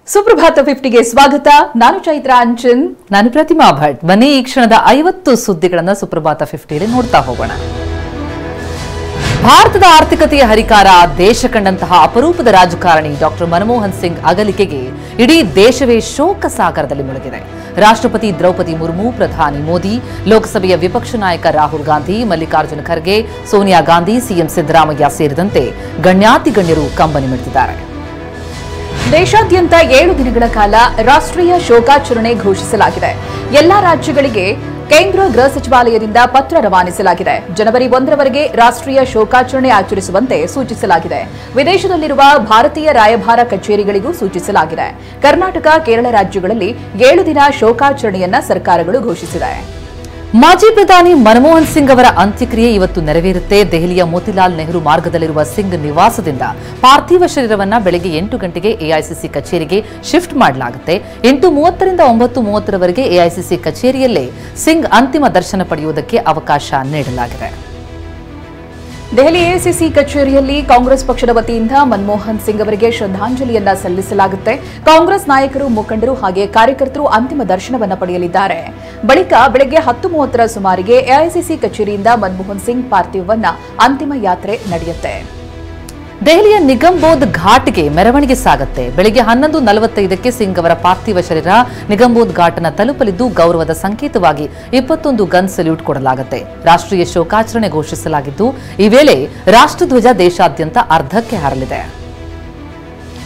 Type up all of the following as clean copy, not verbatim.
ಸುಪ್ರಭಾತ 50ಗೆ ಸ್ವಾಗತ. ನಾನು ಚೈತ್ರ ಅಂಚನ್. ನಾನು ಪ್ರತಿಮಾ ಭಟ್. ಬನ್ನಿ ಈ ಕ್ಷಣದ 50 ಸುದ್ದಿಗಳನ್ನು ಸುಪ್ರಭಾತ 50ಯಲ್ಲಿ ನೋಡ್ತಾ ಹೋಗೋಣ. ಭಾರತದ ಆರ್ಥಿಕತೆಯ ಹರಿಕಾರ, ದೇಶ ಕಂಡಂತಹ ಅಪರೂಪದ ರಾಜಕಾರಣಿ ಡಾಕ್ಟರ್ ಮನಮೋಹನ್ ಸಿಂಗ್ ಅಗಲಿಕೆಗೆ ಇಡೀ ದೇಶವೇ ಶೋಕ ಸಾಗರದಲ್ಲಿ ಮುಳುಗಿದೆ. ರಾಷ್ಟ್ರಪತಿ ದ್ರೌಪದಿ ಮುರ್ಮು, ಪ್ರಧಾನಿ ಮೋದಿ, ಲೋಕಸಭೆಯ ವಿಪಕ್ಷ ನಾಯಕ ರಾಹುಲ್ ಗಾಂಧಿ, ಮಲ್ಲಿಕಾರ್ಜುನ ಖರ್ಗೆ, ಸೋನಿಯಾ ಗಾಂಧಿ, ಸಿಎಂ ಸಿದ್ದರಾಮಯ್ಯ ಸೇರಿದಂತೆ ಗಣ್ಯಾತಿಗಣ್ಯರು ಕಂಬನಿ ಮಿಡಿದಿದ್ದಾರೆ. ದೇಶಾದ್ಯಂತ 7 ದಿನಗಳ ಕಾಲ ರಾಷ್ಟ್ರೀಯ ಶೋಕಾಚರಣೆ ಘೋಷಿಸಲಾಗಿದೆ. ಎಲ್ಲಾ ರಾಜ್ಯಗಳಿಗೆ ಕೇಂದ್ರ ಗೃಹ ಸಚಿವಾಲಯದಿಂದ ಪತ್ರ ರವಾನಿಸಲಾಗಿದೆ. ಜನವರಿ 1ರವರೆಗೆ ರಾಷ್ಟ್ರೀಯ ಶೋಕಾಚರಣೆ ಆಚರಿಸುವಂತೆ ಸೂಚಿಸಲಾಗಿದೆ. ವಿದೇಶದಲ್ಲಿರುವ ಭಾರತೀಯ ರಾಯಭಾರ ಕಚೇರಿಗಳಿಗೂ ಸೂಚಿಸಲಾಗಿದೆ. ಕರ್ನಾಟಕ, ಕೇರಳ ರಾಜ್ಯಗಳಲ್ಲಿ 7 ದಿನ ಶೋಕಾಚರಣೆಯನ್ನ ಸರ್ಕಾರಗಳು ಘೋಷಿಸಿದೆ. ಮಾಜಿ ಪ್ರಧಾನಿ ಮನಮೋಹನ್ ಸಿಂಗ್ ಅವರ ಅಂತ್ಯಕ್ರಿಯೆ ಇವತ್ತು ನೆರವೇರುತ್ತೆ. ದೆಹಲಿಯ ಮೋತಿಲಾಲ್ ನೆಹರು ಮಾರ್ಗದಲ್ಲಿರುವ ಸಿಂಗ್ ನಿವಾಸದಿಂದ ಪಾರ್ಥಿವ ಶರೀರವನ್ನ ಬೆಳಗ್ಗೆ 8 ಗಂಟೆಗೆ ಎಐಸಿಸಿ ಕಚೇರಿಗೆ ಶಿಫ್ಟ್ ಮಾಡಲಾಗುತ್ತೆ. 8:30ರಿಂದ 9:30ರವರೆಗೆ ಎಐಸಿಸಿ ಕಚೇರಿಯಲ್ಲೇ ಸಿಂಗ್ ಅಂತಿಮ ದರ್ಶನ ಪಡೆಯುವುದಕ್ಕೆ ಅವಕಾಶ ನೀಡಲಾಗಿದೆ. ದೆಹಲಿ ಎಐಸಿಸಿ ಕಚೇರಿಯಲ್ಲಿ ಕಾಂಗ್ರೆಸ್ ಪಕ್ಷದ ವತಿಯಿಂದ ಮನಮೋಹನ್ ಸಿಂಗ್ ಅವರಿಗೆ ಶ್ರದ್ಧಾಂಜಲಿಯನ್ನ ಸಲ್ಲಿಸಲಾಗುತ್ತೆ. ಕಾಂಗ್ರೆಸ್ ನಾಯಕರು, ಮುಖಂಡರು ಹಾಗೆ ಕಾರ್ಯಕರ್ತರು ಅಂತಿಮ ದರ್ಶನವನ್ನು ಪಡೆಯಲಿದ್ದಾರೆ. ಬಳಿಕ ಬೆಳಗ್ಗೆ 10:30ರ ಸುಮಾರಿಗೆ ಎಐಸಿಸಿ ಕಚೇರಿಯಿಂದ ಮನಮೋಹನ್ ಸಿಂಗ್ ಪಾರ್ಥಿವವನ್ನ ಅಂತಿಮ ಯಾತ್ರೆ ನಡೆಯುತ್ತೆ. ದೆಹಲಿಯ ನಿಗಮ್ಬೋಧ್ ಘಾಟ್ಗೆ ಮೆರವಣಿಗೆ ಸಾಗುತ್ತೆ. ಬೆಳಗ್ಗೆ 11:45ಕ್ಕೆ ಸಿಂಗ್ ಅವರ ಪಾರ್ಥಿವ ಶರೀರ ನಿಗಮ್ಬೋಧ್ ಘಾಟ್ ಅನ್ನು ತಲುಪಲಿದ್ದು, ಗೌರವದ ಸಂಕೇತವಾಗಿ 21 ಗನ್ ಸಲ್ಯೂಟ್ ಕೊಡಲಾಗುತ್ತೆ. ರಾಷ್ಟ್ರೀಯ ಶೋಕಾಚರಣೆ ಘೋಷಿಸಲಾಗಿದ್ದು, ಈ ವೇಳೆ ರಾಷ್ಟ್ರಧ್ವಜ ದೇಶಾದ್ಯಂತ ಅರ್ಧಕ್ಕೆ ಹಾರಲಿದೆ.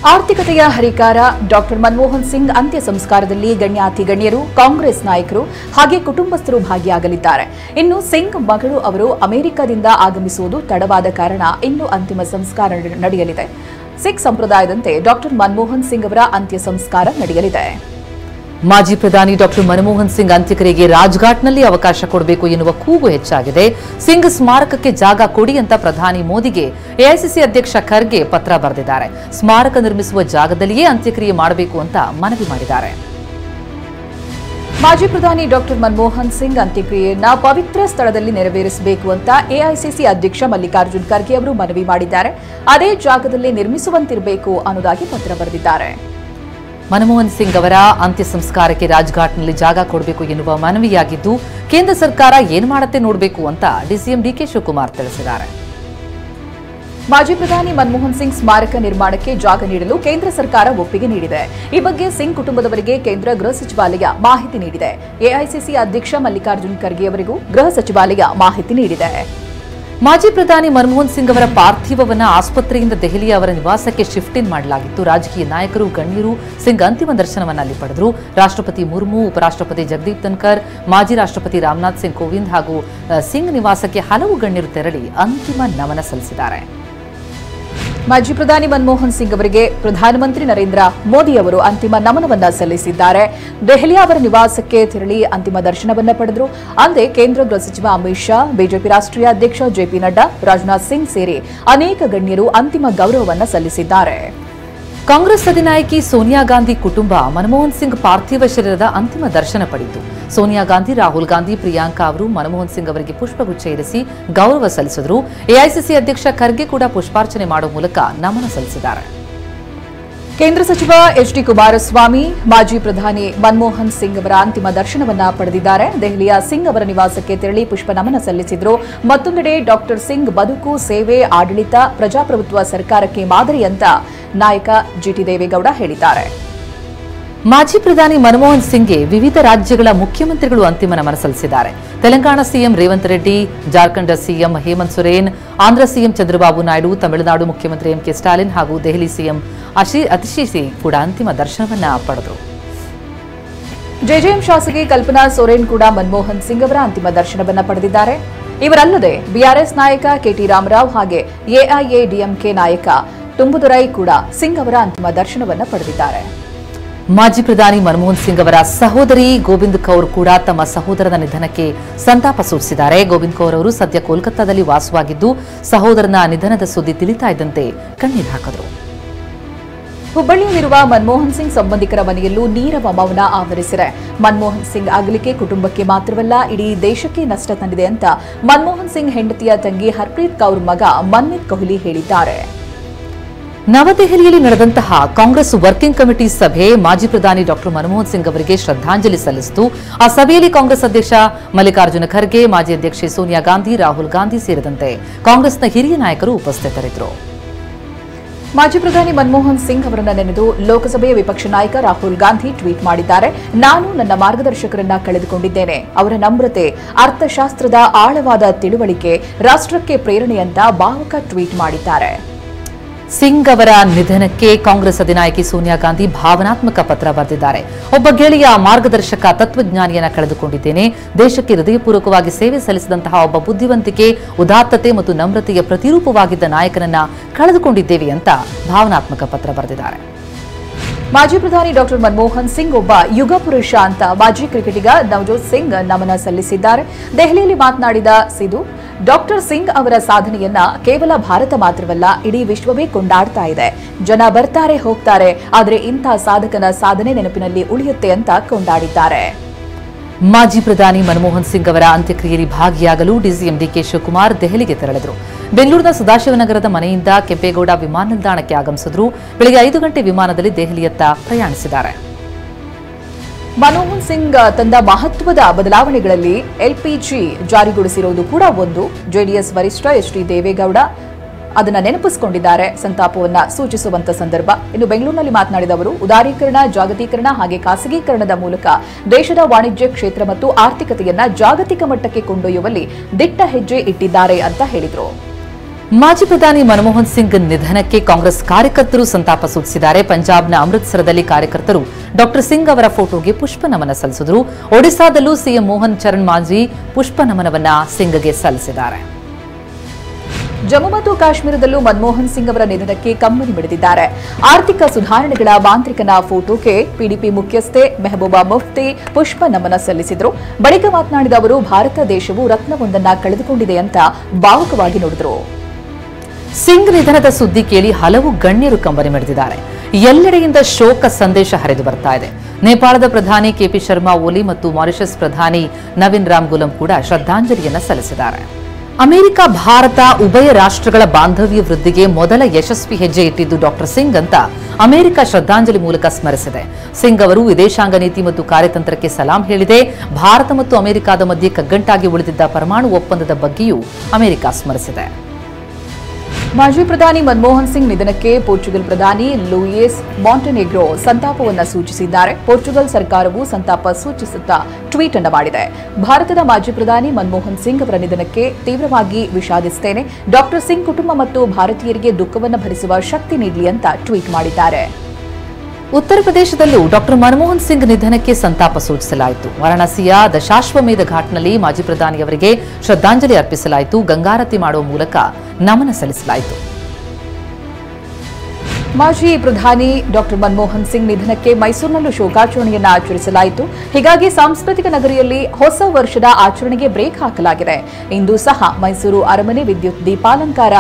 ಆರ್ಥಿಕತೆಯ ಹರಿಕಾರ ಡಾಕ್ಟರ್ ಮನಮೋಹನ್ ಸಿಂಗ್ ಅಂತ್ಯ ಸಂಸ್ಕಾರದಲ್ಲಿ ಗಣ್ಯಾತಿ ಗಣ್ಯರು, ಕಾಂಗ್ರೆಸ್ ನಾಯಕರು ಹಾಗೆ ಕುಟುಂಬಸ್ಥರು ಭಾಗಿಯಾಗಲಿದ್ದಾರೆ. ಇನ್ನು ಸಿಂಗ್ ಮಗಳು ಅವರು ಅಮೆರಿಕದಿಂದ ಆಗಮಿಸುವುದು ತಡವಾದ ಕಾರಣ ಇನ್ನು ಅಂತಿಮ ಸಂಸ್ಕಾರ ನಡೆಯಲಿದೆ. ಸಿಖ್ ಸಂಪ್ರದಾಯದಂತೆ ಡಾಕ್ಟರ್ ಮನಮೋಹನ್ ಸಿಂಗ್ ಅವರ ಅಂತ್ಯ ಸಂಸ್ಕಾರ ನಡೆಯಲಿದೆ. ಮಾಜಿ ಪ್ರಧಾನಿ ಡಾಕ್ಟರ್ ಮನಮೋಹನ್ ಸಿಂಗ್ ಅಂತ್ಯಕ್ರಿಯೆಗೆ ರಾಜ್ಘಾಟ್ನಲ್ಲಿ ಅವಕಾಶ ಕೊಡಬೇಕು ಎನ್ನುವ ಕೂಗು ಹೆಚ್ಚಾಗಿದೆ. ಸಿಂಗ್ ಸ್ಮಾರಕಕ್ಕೆ ಜಾಗ ಕೊಡಿ ಅಂತ ಪ್ರಧಾನಿ ಮೋದಿಗೆ ಎಐಸಿಸಿ ಅಧ್ಯಕ್ಷ ಖರ್ಗೆ ಪತ್ರ ಬರೆದಿದ್ದಾರೆ. ಸ್ಮಾರಕ ನಿರ್ಮಿಸುವ ಜಾಗದಲ್ಲಿಯೇ ಅಂತ್ಯಕ್ರಿಯೆ ಮಾಡಬೇಕು ಅಂತ ಮನವಿ ಮಾಡಿದ್ದಾರೆ. ಮಾಜಿ ಪ್ರಧಾನಿ ಡಾಕ್ಟರ್ ಮನಮೋಹನ್ ಸಿಂಗ್ ಅಂತ್ಯಕ್ರಿಯೆಯನ್ನ ಪವಿತ್ರ ಸ್ಥಳದಲ್ಲಿ ನೆರವೇರಿಸಬೇಕು ಅಂತ ಎಐಸಿಸಿ ಅಧ್ಯಕ್ಷ ಮಲ್ಲಿಕಾರ್ಜುನ ಖರ್ಗೆ ಅವರು ಮನವಿ ಮಾಡಿದ್ದಾರೆ. ಅದೇ ಜಾಗದಲ್ಲಿ ನಿರ್ಮಿಸುವಂತಿರಬೇಕು ಅನ್ನೋದಾಗಿ ಪತ್ರ ಬರೆದಿದ್ದಾರೆ. ಮನಮೋಹನ್ ಸಿಂಗ್ ಅವರ ಅಂತ್ಯ ಸಂಸ್ಕಾರಕ್ಕೆ ರಾಜ್ಘಾಟ್ನಲ್ಲಿ ಜಾಗ ಕೊಡಬೇಕು ಎನ್ನುವ ಮನವಿಯಾಗಿದ್ದು, ಕೇಂದ್ರ ಸರ್ಕಾರ ಏನು ಮಾಡುತ್ತೆ ನೋಡಬೇಕು ಅಂತ ಡಿಸಿಎಂ ಡಿಕೆ ಶಿವಕುಮಾರ್ ತಿಳಿಸಿದ್ದಾರೆ. ಮಾಜಿ ಪ್ರಧಾನಿ ಮನಮೋಹನ್ ಸಿಂಗ್ ಸ್ಮಾರಕ ನಿರ್ಮಾಣಕ್ಕೆ ಜಾಗ ನೀಡಲು ಕೇಂದ್ರ ಸರ್ಕಾರ ಒಪ್ಪಿಗೆ ನೀಡಿದೆ. ಈ ಬಗ್ಗೆ ಸಿಂಗ್ ಕುಟುಂಬದವರಿಗೆ ಕೇಂದ್ರ ಗೃಹ ಸಚಿವಾಲಯ ಮಾಹಿತಿ ನೀಡಿದೆ. ಎಐಸಿಸಿ ಅಧ್ಯಕ್ಷ ಮಲ್ಲಿಕಾರ್ಜುನ ಖರ್ಗೆ ಅವರಿಗೂ ಗೃಹ ಸಚಿವಾಲಯ ಮಾಹಿತಿ ನೀಡಿದೆ. ಮಾಜಿ ಪ್ರಧಾನಿ ಮನಮೋಹನ್ ಸಿಂಗ್ ಅವರ ಪಾರ್ಥಿವವನ್ನು ಆಸ್ಪತ್ರೆಯಿಂದ ದೆಹಲಿಯ ಅವರ ನಿವಾಸಕ್ಕೆ ಶಿಫ್ಟ್ ಇನ್ ಮಾಡಲಾಗಿತ್ತು. ರಾಜಕೀಯ ನಾಯಕರು, ಗಣ್ಯರು ಸಿಂಗ್ ಅಂತಿಮ ದರ್ಶನವನ್ನು ಅಲ್ಲಿ ಪಡೆದರು. ರಾಷ್ಟ್ರಪತಿ ಮುರ್ಮು, ಉಪರಾಷ್ಟ್ರಪತಿ ಜಗದೀಪ್ ಧನ್ಕರ್, ಮಾಜಿ ರಾಷ್ಟ್ರಪತಿ ರಾಮನಾಥ್ ಸಿಂಗ್ ಕೋವಿಂದ್ ಹಾಗೂ ಸಿಂಗ್ ನಿವಾಸಕ್ಕೆ ಹಲವು ಗಣ್ಯರು ತೆರಳಿ ಅಂತಿಮ ನಮನ ಸಲ್ಲಿಸಿದ್ದಾರೆ. ಮಾಜಿ ಪ್ರಧಾನಿ ಮನಮೋಹನ್ ಸಿಂಗ್ ಅವರಿಗೆ ಪ್ರಧಾನಮಂತ್ರಿ ನರೇಂದ್ರ ಮೋದಿ ಅವರು ಅಂತಿಮ ನಮನವನ್ನ ಸಲ್ಲಿಸಿದ್ದಾರೆ. ದೆಹಲಿಯ ಅವರ ನಿವಾಸಕ್ಕೆ ತೆರಳಿ ಅಂತಿಮ ದರ್ಶನವನ್ನ ಪಡೆದರು. ಅಂದೇ ಕೇಂದ್ರ ಗೃಹ ಸಚಿವ ಅಮಿತ್ ಶಾ, ಬಿಜೆಪಿ ರಾಷ್ಟ್ರೀಯ ಅಧ್ಯಕ್ಷ ಜೆಪಿ ನಡ್ಡಾ, ರಾಜನಾಥ್ ಸಿಂಗ್ ಸೇರಿ ಅನೇಕ ಗಣ್ಯರು ಅಂತಿಮ ಗೌರವವನ್ನ ಸಲ್ಲಿಸಿದ್ದಾರೆ. ಕಾಂಗ್ರೆಸ್ ಅಧಿನಾಯಕಿ ಸೋನಿಯಾ ಗಾಂಧಿ ಕುಟುಂಬ ಮನಮೋಹನ್ ಸಿಂಗ್ ಪಾರ್ಥಿವ ಶರೀರದ ಅಂತಿಮ ದರ್ಶನ ಪಡೆಯಿತು. ಸೋನಿಯಾ ಗಾಂಧಿ, ರಾಹುಲ್ ಗಾಂಧಿ, ಪ್ರಿಯಾಂಕಾ ಅವರು ಮನಮೋಹನ್ ಸಿಂಗ್ ಅವರಿಗೆ ಪುಷ್ಪಗುಚ್ಛ ಇರಿಸಿ ಗೌರವ ಸಲ್ಲಿಸಿದರು. ಎಐಸಿಸಿ ಅಧ್ಯಕ್ಷ ಖರ್ಗೆ ಕೂಡ ಪುಷ್ಪಾರ್ಚನೆ ಮಾಡುವ ಮೂಲಕ ನಮನ ಸಲ್ಲಿಸಿದ್ದಾರೆ. ಕೇಂದ್ರ ಸಚಿವ ಎಚ್ಡಿ ಕುಮಾರಸ್ವಾಮಿ ಮಾಜಿ ಪ್ರಧಾನಿ ಮನಮೋಹನ್ ಸಿಂಗ್ ಅವರ ಅಂತಿಮ ದರ್ಶನವನ್ನ ಪಡೆದಿದ್ದಾರೆ. ದೆಹಲಿಯ ಸಿಂಗ್ ಅವರ ನಿವಾಸಕ್ಕೆ ತೆರಳಿ ಪುಷ್ಪ ನಮನ ಸಲ್ಲಿಸಿದ್ರು. ಮತ್ತೊಂದೆಡೆ ಡಾಕ್ಟರ್ ಸಿಂಗ್ ಬದುಕು, ಸೇವೆ, ಆಡಳಿತ, ಪ್ರಜಾಪ್ರಭುತ್ವ ಸರ್ಕಾರಕ್ಕೆ ಮಾದರಿ ಅಂತ ನಾಯಕ ಜಿಟಿ ದೇವೇಗೌಡ ಹೇಳಿದ್ದಾರೆ. ಮಾಜಿ ಪ್ರಧಾನಿ ಮನಮೋಹನ್ ಸಿಂಗ್ಗೆ ವಿವಿಧ ರಾಜ್ಯಗಳ ಮುಖ್ಯಮಂತ್ರಿಗಳು ಅಂತಿಮ ನಮನ ಸಲ್ಲಿಸಿದ್ದಾರೆ. Telangana CM Revanth Reddy, Jharkhand CM Hemant Soren, Andhra CM Chandrababu Naidu, Tamil Nadu ಮುಖ್ಯಮಂತ್ರಿ ಎಂಕೆ ಸ್ಟಾಲಿನ್ ಹಾಗೂ ದೆಹಲಿ ಸಿಎಂ ಅತಿಶಿ ಕೂಡ ಅಂತಿಮ ದರ್ಶನವನ್ನ ಪಡೆದರು. ಜೆಜೆಎಂ ಶಾಸಕಿ ಕಲ್ಪನಾ ಸೊರೇನ್ ಕೂಡ ಮನಮೋಹನ್ ಸಿಂಗ್ ಅವರ ಅಂತಿಮ ದರ್ಶನವನ್ನ ಪಡೆದಿದ್ದಾರೆ. ಇವರಲ್ಲದೆ ಬಿಆರ್ಎಸ್ ನಾಯಕ ಕೆಟಿ ರಾಮರಾವ್ ಹಾಗೆ ಎಐಎಡಿಎಂಕೆ ನಾಯಕ ತುಂಬುದುರೈ ಕೂಡ ಸಿಂಗ್ ಅವರ ಅಂತಿಮ ದರ್ಶನವನ್ನ ಪಡೆದಿದ್ದಾರೆ. ಮಾಜಿ ಪ್ರಧಾನಿ ಮನಮೋಹನ್ ಸಿಂಗ್ ಅವರ ಸಹೋದರಿ ಗೋವಿಂದ್ ಕೌರ್ ಕೂಡ ತಮ್ಮ ಸಹೋದರನ ನಿಧನಕ್ಕೆ ಸಂತಾಪ ಸೂಚಿಸಿದ್ದಾರೆ. ಗೋವಿಂದ್ ಕೌರ್ ಅವರು ಸದ್ಯ ಕೋಲ್ಕತ್ತಾದಲ್ಲಿ ವಾಸವಾಗಿದ್ದು, ಸಹೋದರನ ನಿಧನದ ಸುದ್ದಿ ತಿಳಿತಾ ಇದ್ದಂತೆ ಕಣ್ಣೀರು ಹಾಕಿದರು. ಹುಬ್ಬಳ್ಳಿಯಲ್ಲಿರುವ ಮನಮೋಹನ್ ಸಿಂಗ್ ಸಂಬಂಧಿಕರ ಮನೆಯಲ್ಲೂ ನೀರವ ಮೌನ ಆವರಿಸಿದೆ. ಮನಮೋಹನ್ ಸಿಂಗ್ ಅಗಲಿಕೆ ಕುಟುಂಬಕ್ಕೆ ಮಾತ್ರವಲ್ಲ, ಇಡೀ ದೇಶಕ್ಕೆ ನಷ್ಟ ತಂದಿದೆ ಅಂತ ಮನಮೋಹನ್ ಸಿಂಗ್ ಹೆಂಡತಿಯ ತಂಗಿ ಹರ್ಪ್ರೀತ್ ಕೌರ್ ಮಗ ಮನ್ಮಿತ್ ಕೊಹ್ಲಿ ಹೇಳಿದ್ದಾರೆ. ನವದೆಹಲಿಯಲ್ಲಿ ನಡೆದಂತಹ ಕಾಂಗ್ರೆಸ್ ವರ್ಕಿಂಗ್ ಕಮಿಟಿ ಸಭೆ ಮಾಜಿ ಪ್ರಧಾನಿ ಡಾಕ್ಟರ್ ಮನಮೋಹನ್ ಸಿಂಗ್ ಅವರಿಗೆ ಶ್ರದ್ಧಾಂಜಲಿ ಸಲ್ಲಿಸಿತು. ಆ ಸಭೆಯಲ್ಲಿ ಕಾಂಗ್ರೆಸ್ ಅಧ್ಯಕ್ಷ ಮಲ್ಲಿಕಾರ್ಜುನ ಖರ್ಗೆ, ಮಾಜಿ ಅಧ್ಯಕ್ಷೆ ಸೋನಿಯಾ ಗಾಂಧಿ, ರಾಹುಲ್ ಗಾಂಧಿ ಸೇರಿದಂತೆ ಕಾಂಗ್ರೆಸ್ನ ಹಿರಿಯ ನಾಯಕರು ಉಪಸ್ಥಿತರಿದ್ದರು. ಮಾಜಿ ಪ್ರಧಾನಿ ಮನಮೋಹನ್ ಸಿಂಗ್ ಅವರನ್ನು ನೆನೆದು ಲೋಕಸಭೆಯ ವಿಪಕ್ಷ ನಾಯಕ ರಾಹುಲ್ ಗಾಂಧಿ ಟ್ವೀಟ್ ಮಾಡಿದ್ದಾರೆ. ನಾನು ನನ್ನ ಮಾರ್ಗದರ್ಶಕರನ್ನ ಕಳೆದುಕೊಂಡಿದ್ದೇನೆ. ಅವರ ನಮ್ರತೆ, ಅರ್ಥಶಾಸ್ತ್ರದ ಆಳವಾದ ತಿಳುವಳಿಕೆ ರಾಷ್ಟ್ರಕ್ಕೆ ಪ್ರೇರಣೆ ಅಂತ ಭಾವುಕ ಟ್ವೀಟ್ ಮಾಡಿದ್ದಾರೆ. ಸಿಂಗ್ ಅವರ ನಿಧನಕ್ಕೆ ಕಾಂಗ್ರೆಸ್ ಅಧಿನಾಯಕಿ ಸೋನಿಯಾ ಗಾಂಧಿ ಭಾವನಾತ್ಮಕ ಪತ್ರ ಬರೆದಿದ್ದಾರೆ. ಒಬ್ಬ ಗೆಳೆಯ, ಮಾರ್ಗದರ್ಶಕ, ತತ್ವಜ್ಞಾನಿಯನ್ನ ಕಳೆದುಕೊಂಡಿದ್ದೇನೆ. ದೇಶಕ್ಕೆ ಹೃದಯಪೂರ್ವಕವಾಗಿ ಸೇವೆ ಸಲ್ಲಿಸಿದಂತಹ ಒಬ್ಬ ಬುದ್ಧಿವಂತಿಕೆ, ಉದಾತ್ತತೆ ಮತ್ತು ನಮ್ರತೆಯ ಪ್ರತಿರೂಪವಾಗಿದ್ದ ನಾಯಕನನ್ನ ಕಳೆದುಕೊಂಡಿದ್ದೇವೆ ಅಂತ ಭಾವನಾತ್ಮಕ ಪತ್ರ ಬರೆದಿದ್ದಾರೆ. ಮಾಜಿ ಪ್ರಧಾನಿ ಡಾಕ್ಟರ್ ಮನಮೋಹನ್ ಸಿಂಗ್ ಒಬ್ಬ ಯುಗ ಪುರುಷ ಅಂತ ಮಾಜಿ ಕ್ರಿಕೆಟಿಗ ನವಜೋತ್ ಸಿಂಗ್ ನಮನ ಸಲ್ಲಿಸಿದ್ದಾರೆ. ದೆಹಲಿಯಲ್ಲಿ ಮಾತನಾಡಿದ ಸಿಧು, ಡಾಕ್ಟರ್ ಸಿಂಗ್ ಅವರ ಸಾಧನೆಯನ್ನ ಕೇವಲ ಭಾರತ ಮಾತ್ರವಲ್ಲ, ಇಡೀ ವಿಶ್ವವೇ ಕೊಂಡಾಡ್ತಾ ಇದೆ. ಜನ ಬರ್ತಾರೆ ಹೋಗ್ತಾರೆ, ಆದರೆ ಇಂಥ ಸಾಧಕನ ಸಾಧನೆ ನೆನಪಿನಲ್ಲಿ ಉಳಿಯುತ್ತೆ ಅಂತ ಕೊಂಡಾಡಿದ್ದಾರೆ. ಮಾಜಿ ಪ್ರಧಾನಿ ಮನಮೋಹನ್ ಸಿಂಗ್ ಅವರ ಅಂತ್ಯಕ್ರಿಯೆಯಲ್ಲಿ ಭಾಗಿಯಾಗಲು ಡಿಸಿಎಂ ಡಿಕೆ ಶಿವಕುಮಾರ್ ದೆಹಲಿಗೆ ತೆರಳಿದರು. ಬೆಂಗಳೂರಿನ ಸದಾಶಿವನಗರದ ಮನೆಯಿಂದ ಕೆಂಪೇಗೌಡ ವಿಮಾನ ನಿಲ್ದಾಣಕ್ಕೆ ಆಗಮಿಸಿದ್ರು. ಬೆಳಗ್ಗೆ 5 ಗಂಟೆ ವಿಮಾನದಲ್ಲಿ ದೆಹಲಿಯತ್ತ ಪ್ರಯಾಣಿಸಿದ್ದಾರೆ. ಮನಮೋಹನ್ ಸಿಂಗ್ ತಂದ ಮಹತ್ವದ ಬದಲಾವಣೆಗಳಲ್ಲಿ ಎಲ್ಪಿಜಿ ಜಾರಿಗೊಳಿಸಿರುವುದು ಕೂಡ ಒಂದು. ಜೆಡಿಎಸ್ ವರಿಷ್ಠ ಎಚ್.ಡಿ. ದೇವೇಗೌಡ ಅದನ್ನ ನೆನಪಿಸಿಕೊಂಡಿದ್ದಾರೆ, ಸಂತಾಪವನ್ನ ಸೂಚಿಸುವಂತ ಸಂದರ್ಭ. ಇನ್ನು ಬೆಂಗಳೂರಿನಲ್ಲಿ ಮಾತನಾಡಿದ ಅವರು, ಉದಾರೀಕರಣ, ಜಾಗತೀಕರಣ ಹಾಗೆ ಖಾಸಗೀಕರಣದ ಮೂಲಕ ದೇಶದ ವಾಣಿಜ್ಯ ಕ್ಷೇತ್ರ ಮತ್ತು ಆರ್ಥಿಕತೆಯನ್ನ ಜಾಗತಿಕ ಮಟ್ಟಕ್ಕೆ ಕೊಂಡೊಯ್ಯುವಲ್ಲಿ ದಿಟ್ಟ ಹೆಜ್ಜೆ ಇಟ್ಟಿದ್ದಾರೆ ಅಂತ ಹೇಳಿದರು. ಮಾಜಿ ಪ್ರಧಾನಿ ಮನಮೋಹನ್ ಸಿಂಗ್ ನಿಧನಕ್ಕೆ ಕಾಂಗ್ರೆಸ್ ಕಾರ್ಯಕರ್ತರು ಸಂತಾಪ ಸೂಚಿಸಿದ್ದಾರೆ. ಪಂಜಾಬ್ನ ಅಮೃತಸರದಲ್ಲಿ ಕಾರ್ಯಕರ್ತರು ಡಾಕ್ಟರ್ ಸಿಂಗ್ ಅವರ ಫೋಟೋಗೆ ಪುಷ್ಪ ನಮನ ಸಲ್ಲಿಸಿದರು. ಒಡಿಶಾದಲ್ಲೂ ಸಿಎಂ ಮೋಹನ್ ಚರಣ್ ಮಾಂಜಿ ಪುಷ್ಪ ನಮನವನ್ನ ಸಿಂಗ್ಗೆ ಸಲ್ಲಿಸಿದ್ದಾರೆ. ಜಮ್ಮು ಮತ್ತು ಕಾಶ್ಮೀರದಲ್ಲೂ ಮನಮೋಹನ್ ಸಿಂಗ್ ಅವರ ನಿಧನಕ್ಕೆ ಕಂಬನಿ ಮಿಡಿದಿದ್ದಾರೆ. ಆರ್ಥಿಕ ಸುಧಾರಣೆಗಳ ಮಾಂತ್ರಿಕನ ಫೋಟೋಗೆ ಪಿಡಿಪಿ ಮುಖ್ಯಸ್ಥೆ ಮೆಹಬೂಬಾ ಮುಫ್ತಿ ಪುಷ್ಪ ನಮನ ಸಲ್ಲಿಸಿದರು. ಬಳಿಕ ಮಾತನಾಡಿದ ಅವರು, ಭಾರತ ದೇಶವು ರತ್ನವೊಂದನ್ನ ಕಳೆದುಕೊಂಡಿದೆ ಅಂತ ಭಾವುಕವಾಗಿ ನುಡಿದರು. ಸಿಂಗ್ ನಿಧನದ ಸುದ್ದಿ ಕೇಳಿ ಹಲವು ಗಣ್ಯರು ಕಂಬನಿ ಮಿಡಿದಿದ್ದಾರೆ. ಎಲ್ಲೆಡೆಯಿಂದ ಶೋಕ ಸಂದೇಶ ಹರಿದು ಬರ್ತಾ ಇದೆ. ನೇಪಾಳದ ಪ್ರಧಾನಿ ಕೆಪಿ ಶರ್ಮಾ ಓಲಿ ಮತ್ತು ಮಾರಿಷಸ್ ಪ್ರಧಾನಿ ನವೀನ್ ರಾಮ್ಗುಲಂ ಕೂಡ ಶ್ರದ್ಧಾಂಜಲಿಯನ್ನ ಸಲ್ಲಿಸಿದ್ದಾರೆ. ಅಮೆರಿಕ ಭಾರತ ಉಭಯ ರಾಷ್ಟ್ರಗಳ ಬಾಂಧವ್ಯ ವೃದ್ಧಿಗೆ ಮೊದಲ ಯಶಸ್ವಿ ಹೆಜ್ಜೆ ಇಟ್ಟಿದ್ದು ಡಾಕ್ಟರ್ ಸಿಂಗ್ ಅಂತ ಅಮೆರಿಕ ಶ್ರದ್ಧಾಂಜಲಿ ಮೂಲಕ ಸ್ಮರಿಸಿದೆ. ಸಿಂಗ್ ಅವರು ವಿದೇಶಾಂಗ ನೀತಿ ಮತ್ತು ಕಾರ್ಯತಂತ್ರಕ್ಕೆ ಸಲಾಂ ಹೇಳಿದೆ. ಭಾರತ ಮತ್ತು ಅಮೆರಿಕದ ಮಧ್ಯೆ ಕಗ್ಗಂಟಾಗಿ ಉಳಿದಿದ್ದ ಪರಮಾಣು ಒಪ್ಪಂದದ ಬಗ್ಗೆಯೂ ಅಮೆರಿಕ ಸ್ಮರಿಸಿದೆ. ಮಾಜಿ ಪ್ರಧಾನಿ ಮನಮೋಹನ್ ಸಿಂಗ್ ನಿಧನಕ್ಕೆ ಪೋರ್ಚುಗಲ್ ಪ್ರಧಾನಿ ಲೂಯಿಸ್ ಮಾಂಟೆನೆಗ್ರೋ ಸಂತಾಪವನ್ನು ಸೂಚಿಸಿದ್ದಾರೆ. ಪೋರ್ಚುಗಲ್ ಸರ್ಕಾರವು ಸಂತಾಪ ಸೂಚಿಸುತ್ತಾ ಟ್ವೀಟ್ ಅನ್ನು ಮಾಡಿದೆ. ಭಾರತದ ಮಾಜಿ ಪ್ರಧಾನಿ ಮನಮೋಹನ್ ಸಿಂಗ್ ಅವರ ನಿಧನಕ್ಕೆ ತೀವ್ರವಾಗಿ ವಿಷಾದಿಸುತ್ತೇನೆ. ಡಾಕ್ಟರ್ ಸಿಂಗ್ ಕುಟುಂಬ ಮತ್ತು ಭಾರತೀಯರಿಗೆ ದುಃಖವನ್ನು ಭರಿಸುವ ಶಕ್ತಿ ನೀಡಲಿ ಅಂತ ಟ್ವೀಟ್ ಮಾಡಿದ್ದಾರೆ. ಉತ್ತರ ಪ್ರದೇಶದಲ್ಲೂ ಡಾಕ್ಟರ್ ಮನಮೋಹನ್ ಸಿಂಗ್ ನಿಧನಕ್ಕೆ ಸಂತಾಪ ಸೂಚಿಸಲಾಯಿತು. ವಾರಾಣಸಿಯ ದಶಾಶ್ವಮೇಧ ಘಾಟ್ನಲ್ಲಿ ಮಾಜಿ ಪ್ರಧಾನಿಯವರಿಗೆ ಶ್ರದ್ಧಾಂಜಲಿ ಅರ್ಪಿಸಲಾಯಿತು. ಗಂಗಾರತಿ ಮಾಡುವ ಮೂಲಕ ನಮನ ಸಲ್ಲಿಸಲಾಯಿತು. ಮಾಜಿ ಪ್ರಧಾನಿ ಡಾಕ್ಟರ್ ಮನಮೋಹನ್ ಸಿಂಗ್ ನಿಧನಕ್ಕೆ ಮೈಸೂರಿನಲ್ಲೂ ಶೋಕಾಚರಣೆಯನ್ನು ಆಚರಿಸಲಾಯಿತು. ಹೀಗಾಗಿ ಸಾಂಸ್ಕೃತಿಕ ನಗರಿಯಲ್ಲಿ ಹೊಸ ವರ್ಷದ ಆಚರಣೆಗೆ ಬ್ರೇಕ್ ಹಾಕಲಾಗಿದೆ. ಇಂದು ಸಹ ಮೈಸೂರು ಅರಮನೆ ವಿದ್ಯುತ್ ದೀಪಾಲಂಕಾರ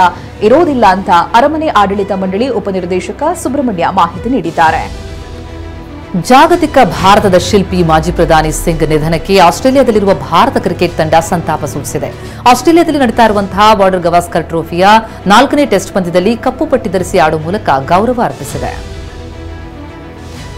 ಇರೋದಿಲ್ಲ ಅಂತ ಅರಮನೆ ಆಡಳಿತ ಮಂಡಳಿ ಉಪನಿರ್ದೇಶಕ ಸುಬ್ರಹ್ಮಣ್ಯ ಮಾಹಿತಿ ನೀಡಿದ್ದಾರೆ. ಜಾಗತಿಕ ಭಾರತದ ಶಿಲ್ಪಿ ಮಾಜಿ ಪ್ರಧಾನಿ ಸಿಂಗ್ ನಿಧನಕ್ಕೆ ಆಸ್ಟ್ರೇಲಿಯಾದಲ್ಲಿರುವ ಭಾರತ ಕ್ರಿಕೆಟ್ ತಂಡ ಸಂತಾಪ ಸೂಚಿಸಿದೆ. ಆಸ್ಟ್ರೇಲಿಯಾದಲ್ಲಿ ನಡೀತಾ ಇರುವಂತಹ ಬಾರ್ಡರ್ ಗವಾಸ್ಕರ್ ಟ್ರೋಫಿಯ 4ನೇ ಟೆಸ್ಟ್ ಪಂದ್ಯದಲ್ಲಿ ಕಪ್ಪು ಪಟ್ಟಿ ಧರಿಸಿ ಆಡುವ ಮೂಲಕ ಗೌರವ ಅರ್ಪಿಸಿದೆ.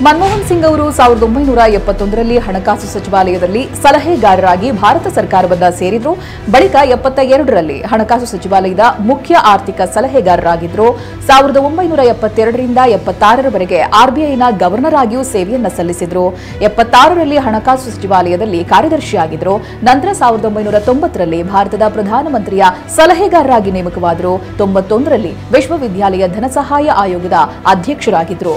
ಮನಮೋಹನ್ ಸಿಂಗ್ ಅವರು 1971ರಲ್ಲಿ ಹಣಕಾಸು ಸಚಿವಾಲಯದಲ್ಲಿ ಸಲಹೆಗಾರರಾಗಿ ಭಾರತ ಸರ್ಕಾರವನ್ನ ಸೇರಿದ್ರು. ಬಳಿಕ 72ರಲ್ಲಿ ಹಣಕಾಸು ಸಚಿವಾಲಯದ ಮುಖ್ಯ ಆರ್ಥಿಕ ಸಲಹೆಗಾರರಾಗಿದ್ರು. 1972ರಿಂದ 76ರವರೆಗೆ ಆರ್ಬಿಐನ ಗವರ್ನರ್ ಆಗಿಯೂ ಸೇವೆಯನ್ನ ಸಲ್ಲಿಸಿದ್ರು. 76ರಲ್ಲಿ ಹಣಕಾಸು ಸಚಿವಾಲಯದಲ್ಲಿ ಕಾರ್ಯದರ್ಶಿಯಾಗಿದ್ರು. ನಂತರ 1990ರಲ್ಲಿ ಭಾರತದ ಪ್ರಧಾನಮಂತ್ರಿಯ ಸಲಹೆಗಾರರಾಗಿ ನೇಮಕವಾದರು. 91ರಲ್ಲಿ ವಿಶ್ವವಿದ್ಯಾಲಯ ಧನಸಹಾಯ ಆಯೋಗದ ಅಧ್ಯಕ್ಷರಾಗಿದ್ರು.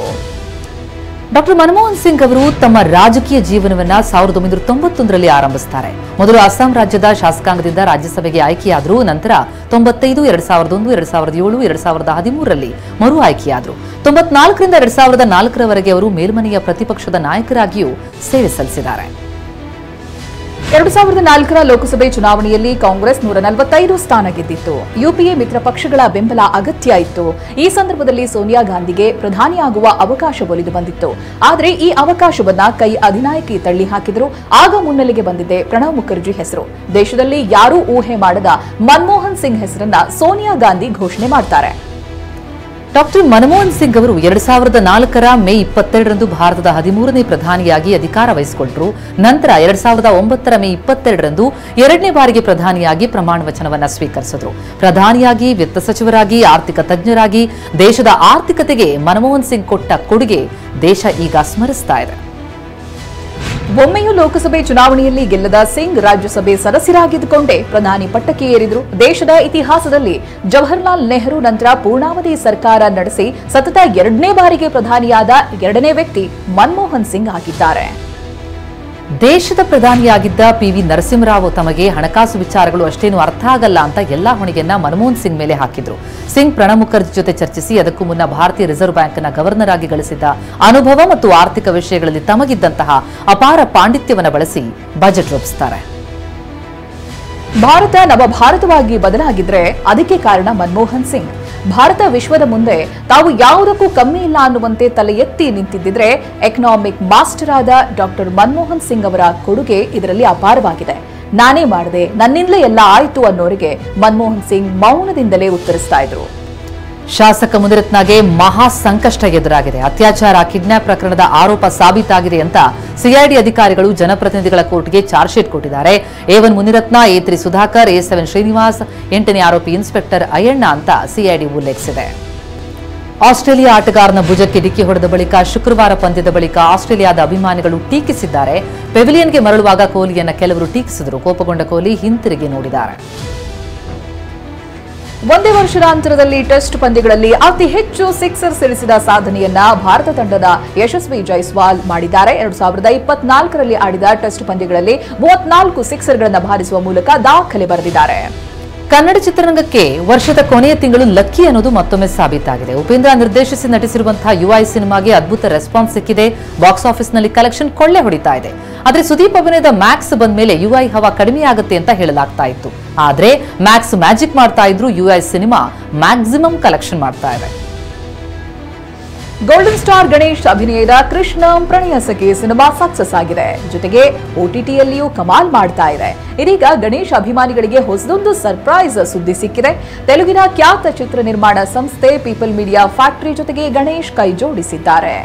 ಡಾಕ್ಟರ್ ಮನಮೋಹನ್ ಸಿಂಗ್ ಅವರು ತಮ್ಮ ರಾಜಕೀಯ ಜೀವನವನ್ನ 1991ರಲ್ಲಿ ಆರಂಭಿಸುತ್ತಾರೆ. ಮೊದಲು ಅಸ್ಸಾಂ ರಾಜ್ಯದ ಶಾಸಕಾಂಗದಿಂದ ರಾಜ್ಯಸಭೆಗೆ ಆಯ್ಕೆಯಾದರು. ನಂತರ 95, 2001, 2007, 2013ರಲ್ಲಿ ಮರು ಆಯ್ಕೆಯಾದರು. 94ರಿಂದ 2004ರವರೆಗೆ ಅವರು ಮೇಲ್ಮನೆಯ ಪ್ರತಿಪಕ್ಷದ ನಾಯಕರಾಗಿಯೂ ಸೇವೆ ಸಲ್ಲಿಸಿದ್ದಾರೆ. 2004ರ ಲೋಕಸಭೆ ಚುನಾವಣೆಯಲ್ಲಿ ಕಾಂಗ್ರೆಸ್ 145 ಸ್ಥಾನ ಗೆದ್ದಿತ್ತು. ಯುಪಿಎ ಮಿತ್ರ ಪಕ್ಷಗಳ ಬೆಂಬಲ ಅಗತ್ಯ ಇತ್ತು. ಈ ಸಂದರ್ಭದಲ್ಲಿ ಸೋನಿಯಾ ಗಾಂಧಿಗೆ ಪ್ರಧಾನಿಯಾಗುವ ಅವಕಾಶ ಒಲಿದು ಬಂದಿತ್ತು. ಆದರೆ ಈ ಅವಕಾಶವನ್ನ ಕೈ ಅಧಿನಾಯಕಿ ತಳ್ಳಿ ಹಾಕಿದ್ರು. ಆಗ ಮುನ್ನೆಲೆಗೆ ಬಂದಿದೆ ಪ್ರಣವ್ ಮುಖರ್ಜಿ ಹೆಸರು. ದೇಶದಲ್ಲಿ ಯಾರೂ ಊಹೆ ಮಾಡದ ಮನಮೋಹನ್ ಸಿಂಗ್ ಹೆಸರನ್ನ ಸೋನಿಯಾ ಗಾಂಧಿ ಘೋಷಣೆ ಮಾಡ್ತಾರೆ. ಡಾಕ್ಟರ್ ಮನಮೋಹನ್ ಸಿಂಗ್ ಅವರು 2004ರ ಮೇ 22ರಂದು ಭಾರತದ 13ನೇ ಪ್ರಧಾನಿಯಾಗಿ ಅಧಿಕಾರ ವಹಿಸಿಕೊಂಡರು. ನಂತರ 2009ರ ಮೇ 22ರಂದು 2ನೇ ಬಾರಿಗೆ ಪ್ರಧಾನಿಯಾಗಿ ಪ್ರಮಾಣ ವಚನವನ್ನು ಸ್ವೀಕರಿಸಿದರು. ಪ್ರಧಾನಿಯಾಗಿ, ವಿತ್ತ ಸಚಿವರಾಗಿ, ಆರ್ಥಿಕ ತಜ್ಞರಾಗಿ ದೇಶದ ಆರ್ಥಿಕತೆಗೆ ಮನಮೋಹನ್ ಸಿಂಗ್ ಕೊಟ್ಟ ಕೊಡುಗೆ ದೇಶ ಈಗ ಸ್ಮರಿಸ್ತಾ ಇದೆ. ಒಮ್ಮೆಯೂ ಲೋಕಸಭೆ ಚುನಾವಣೆಯಲ್ಲಿ ಗೆಲ್ಲದ ಸಿಂಗ್ ರಾಜ್ಯಸಭೆ ಸದಸ್ಯರಾಗಿದ್ದುಕೊಂಡೇ ಪ್ರಧಾನಿ ಪಟ್ಟಕ್ಕೆ ಏರಿದ್ರು. ದೇಶದ ಇತಿಹಾಸದಲ್ಲಿ ಜವಾಹರ್ಲಾಲ್ ನೆಹರು ನಂತರ ಪೂರ್ಣಾವಧಿ ಸರ್ಕಾರ ನಡೆಸಿ ಸತತ 2ನೇ ಬಾರಿಗೆ ಪ್ರಧಾನಿಯಾದ 2ನೇ ವ್ಯಕ್ತಿ ಮನಮೋಹನ್ ಸಿಂಗ್ ಆಗಿದ್ದಾರೆ. ದೇಶದ ಪ್ರಧಾನಿಯಾಗಿದ್ದ ಪಿವಿ ನರಸಿಂಹರಾವ್ ತಮಗೆ ಹಣಕಾಸು ವಿಚಾರಗಳು ಅಷ್ಟೇನು ಅರ್ಥ ಆಗಲ್ಲ ಅಂತ ಎಲ್ಲಾ ಹೊಣೆಯನ್ನ ಮನಮೋಹನ್ ಸಿಂಗ್ ಮೇಲೆ ಹಾಕಿದ್ರು. ಸಿಂಗ್ ಪ್ರಣಬ್ ಮುಖರ್ಜಿ ಜೊತೆ ಚರ್ಚಿಸಿ ಅದಕ್ಕೂ ಮುನ್ನ ಭಾರತೀಯ ರಿಸರ್ವ್ ಬ್ಯಾಂಕ್ನ ಗವರ್ನರ್ ಆಗಿ ಗಳಿಸಿದ್ದ ಅನುಭವ ಮತ್ತು ಆರ್ಥಿಕ ವಿಷಯಗಳಲ್ಲಿ ತಮಗಿದ್ದಂತಹ ಅಪಾರ ಪಾಂಡಿತ್ಯವನ್ನು ಬಳಸಿ ಬಜೆಟ್ ರೂಪಿಸುತ್ತಾರೆ. ಭಾರತ ನವಭಾರತವಾಗಿ ಬದಲಾಗಿದ್ರೆ ಅದಕ್ಕೆ ಕಾರಣ ಮನಮೋಹನ್ ಸಿಂಗ್. ಭಾರತ ವಿಶ್ವದ ಮುಂದೆ ತಾವು ಯಾವುದಕ್ಕೂ ಕಮ್ಮಿ ಇಲ್ಲ ಅನ್ನುವಂತೆ ತಲೆ ಎತ್ತಿ ನಿಂತಿದ್ದಿದ್ರೆ ಎಕನಾಮಿಕ್ ಮಾಸ್ಟರ್ ಆದ ಡಾಕ್ಟರ್ ಮನಮೋಹನ್ ಸಿಂಗ್ ಅವರ ಕೊಡುಗೆ ಇದರಲ್ಲಿ ಅಪಾರವಾಗಿದೆ. ನಾನೇ ಮಾಡಿದೆ, ನನ್ನಿಂದಲೇ ಎಲ್ಲ ಆಯಿತು ಅನ್ನೋರಿಗೆ ಮನಮೋಹನ್ ಸಿಂಗ್ ಮೌನದಿಂದಲೇ ಉತ್ತರಿಸ್ತಾ ಇದ್ರು. ಶಾಸಕ ಮುನಿರತ್ನಗೆ ಮಹಾ ಸಂಕಷ್ಟ ಎದುರಾಗಿದೆ. ಅತ್ಯಾಚಾರ, ಕಿಡ್ನಾಪ್ ಪ್ರಕರಣದ ಆರೋಪ ಸಾಬೀತಾಗಿದೆ ಅಂತ ಸಿಐಡಿ ಅಧಿಕಾರಿಗಳು ಜನಪ್ರತಿನಿಧಿಗಳ ಕೋರ್ಟ್ಗೆ ಚಾರ್ಜ್ ಶೀಟ್ ಕೊಟ್ಟಿದ್ದಾರೆ. A1 Munirathna, A3 Sudhakar, A7 Srinivas, 8ನೇ ಆರೋಪಿ ಇನ್ಸ್ಪೆಕ್ಟರ್ ಅಯ್ಯಣ್ಣ ಅಂತ ಸಿಐಡಿ ಉಲ್ಲೇಖಿಸಿದೆ. ಆಸ್ಟ್ರೇಲಿಯಾ ಆಟಗಾರನ ಭುಜಕ್ಕೆ ಡಿಕ್ಕಿ ಹೊಡೆದ ಬಳಿಕ ಶುಕ್ರವಾರ ಪಂದ್ಯದ ಬಳಿಕ ಆಸ್ಟ್ರೇಲಿಯಾದ ಅಭಿಮಾನಿಗಳು ಟೀಕಿಸಿದ್ದಾರೆ. ಪೆವಿಲಿಯನ್ಗೆ ಮರಳುವಾಗ ಕೊಹ್ಲಿಯನ್ನ ಕೆಲವರು ಟೀಕಿಸಿದರು. ಕೋಪಗೊಂಡ ಕೊಹ್ಲಿ ಹಿಂತಿರುಗಿ ನೋಡಿದ್ದಾರೆ. ಒಂದೇ ವರ್ಷದ ಅಂತರದಲ್ಲಿ ಟೆಸ್ಟ್ ಪಂದ್ಯಗಳಲ್ಲಿ ಅತಿ ಹೆಚ್ಚು ಸಿಕ್ಸರ್ ಸಿಡಿಸಿದ ಸಾಧನೆಯನ್ನ ಭಾರತ ತಂಡದ ಯಶಸ್ವಿ ಜೈಸ್ವಾಲ್ ಮಾಡಿದ್ದಾರೆ. 2024ರಲ್ಲಿ ಆಡಿದ ಟೆಸ್ಟ್ ಪಂದ್ಯಗಳಲ್ಲಿ 34 ಸಿಕ್ಸರ್ಗಳನ್ನು ಬಾರಿಸುವ ಮೂಲಕ ದಾಖಲೆ ಬರೆದಿದ್ದಾರೆ. ಕನ್ನಡ ಚಿತ್ರರಂಗಕ್ಕೆ ವರ್ಷದ ಕೊನೆಯ ತಿಂಗಳು ಲಕ್ಕಿ ಅನ್ನೋದು ಮತ್ತೊಮ್ಮೆ ಸಾಬೀತಾಗಿದೆ. ಉಪೇಂದ್ರ ನಿರ್ದೇಶಿಸಿ ನಟಿಸಿರುವಂತಹ ಯುಐ ಸಿನಿಮಾಗೆ ಅದ್ಭುತ ರೆಸ್ಪಾನ್ಸ್ ಸಿಕ್ಕಿದೆ. ಬಾಕ್ಸ್ ಆಫೀಸ್ನಲ್ಲಿ ಕಲೆಕ್ಷನ್ ಕೊಳ್ಳೆ ಹೊಡಿತಾ ಇದೆ. ಆದರೆ ಸುದೀಪ್ ಅಭಿನಯದ ಮ್ಯಾಕ್ಸ್ ಬಂದ ಮೇಲೆ ಯುಐ ಹವಾ ಕಡಿಮೆ ಆಗುತ್ತೆ ಅಂತ ಹೇಳಲಾಗ್ತಾ ಇತ್ತು. ಆದ್ರೆ ಮ್ಯಾಕ್ಸ್ ಮ್ಯಾಜಿಕ್ ಮಾಡ್ತಾ ಇದ್ರು. ಯುಐ ಸಿನಿಮಾ ಮ್ಯಾಕ್ಸಿಮಮ್ ಕಲೆಕ್ಷನ್ ಮಾಡ್ತಾ ಇದೆ. ಗೋಲ್ಡನ್ ಸ್ಟಾರ್ ಗಣೇಶ್ ಅಭಿನಯದ ಕೃಷ್ಣಂ ಪ್ರಣಯ ಸಖಿ ಸಿನಿಮಾ ಸಕ್ಸಸ್ ಆಗಿದೆ. ಜೊತೆಗೆ OTTಯಲ್ಲಿಯೂ ಕಮಾಲ್ ಮಾಡ್ತಾ ಇದೆ. ಇದೀಗ ಗಣೇಶ್ ಅಭಿಮಾನಿಗಳಿಗೆ ಹೊಸದೊಂದು ಸರ್ಪ್ರೈಸ್ ಸುದ್ದಿ ಸಿಕ್ಕಿದೆ. ತೆಲುಗಿನ ಖ್ಯಾತ ಚಿತ್ರ ನಿರ್ಮಾಣ ಸಂಸ್ಥೆ ಪೀಪಲ್ ಮೀಡಿಯಾ ಫ್ಯಾಕ್ಟರಿ ಜೊತೆಗೆ ಗಣೇಶ್ ಕೈ ಜೋಡಿಸಿದ್ದಾರೆ.